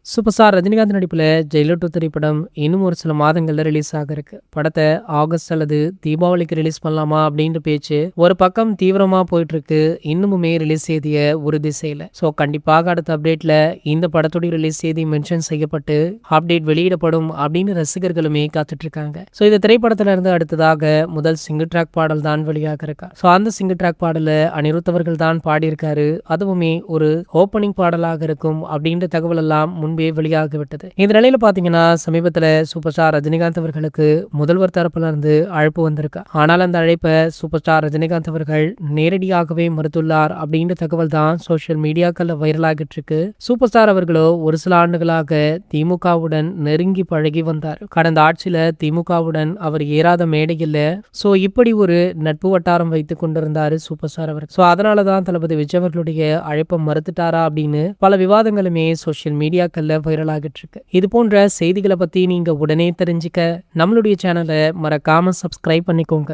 Super star Rajinikanth நடிப்பில் Jailer 2 திரைப்படம் இன்னும் ஒரு சில மாதங்கள்ல ரிலீஸ் ஆக இருக்கு. படத்தை ஆகஸ்ட் அல்லது தீபாவளிக்கு ரிலீஸ் பண்ணலாமா அப்படின்ற பேச்சு ஒரு பக்கம் தீவிரமா போயிட்டு இருக்கு. இன்னுமுமே ரிலீஸ் தேதியை உறுதி செய்யல. ஸோ கண்டிப்பாக அடுத்த அப்டேட்ல இந்த படத்துடைய ரிலீஸ் தேதி மென்ஷன் செய்யப்பட்டு அப்டேட் வெளியிடப்படும் அப்படின்னு ரசிகர்களுமே காத்துட்டு இருக்காங்க. ஸோ இந்த திரைப்படத்துல இருந்து அடுத்ததாக முதல் சிங்கிள் ட்ராக் பாடல் தான் வெளியாக இருக்கா. ஸோ அந்த சிங்கிள் ட்ராக் பாடலை அனிருத் அவர்கள் தான் பாடியிருக்காரு. அதுவுமே ஒரு ஓப்பனிங் பாடலாக இருக்கும் அப்படின்ற தகவல் எல்லாம் முன்பே வெளியாகிவிட்டது. இந்த நிலையில பாத்தீங்கன்னா சமீபத்துல சூப்பர் ஸ்டார் ரஜினிகாந்த் அவர்களுக்கு முதல்வர் தரப்புல இருந்து அழைப்பு வந்திருக்கு. ஆனால் அந்த அழைப்பை சூப்பர் ஸ்டார் ரஜினிகாந்த் அவர்கள் நேரடியாகவே மறுத்துள்ளார் அப்படின்ற தகவல் தான் சோசியல் மீடியாக்கள்ல வைரலாகிட்டு இருக்கு. சூப்பர் ஸ்டார் அவர்களோ ஒரு சில ஆண்டுகளாக திமுகவுடன் நெருங்கி பழகி வந்தார். கடந்த ஆட்சியில திமுகவுடன் அவர் ஏறாத மேடை இல்ல. சோ இப்படி ஒரு நட்பு வட்டாரம் வைத்துக் கொண்டிருந்தாரு சூப்பர் ஸ்டார் அவர். சோ அதனாலதான் தளபதி விஜய் அவர்களுடைய அழைப்பை மறுத்துட்டாரா அப்படின்னு பல விவாதங்களுமே சோசியல் மீடியாக்கள் வைரல் ஆகிட்டு இருக்கு. இது போன்ற செய்திகளை பத்தி நீங்க உடனே தெரிஞ்சுக்க நம்மளுடைய சேனலை மறக்காம சப்ஸ்கிரைப் பண்ணிக்கோங்க.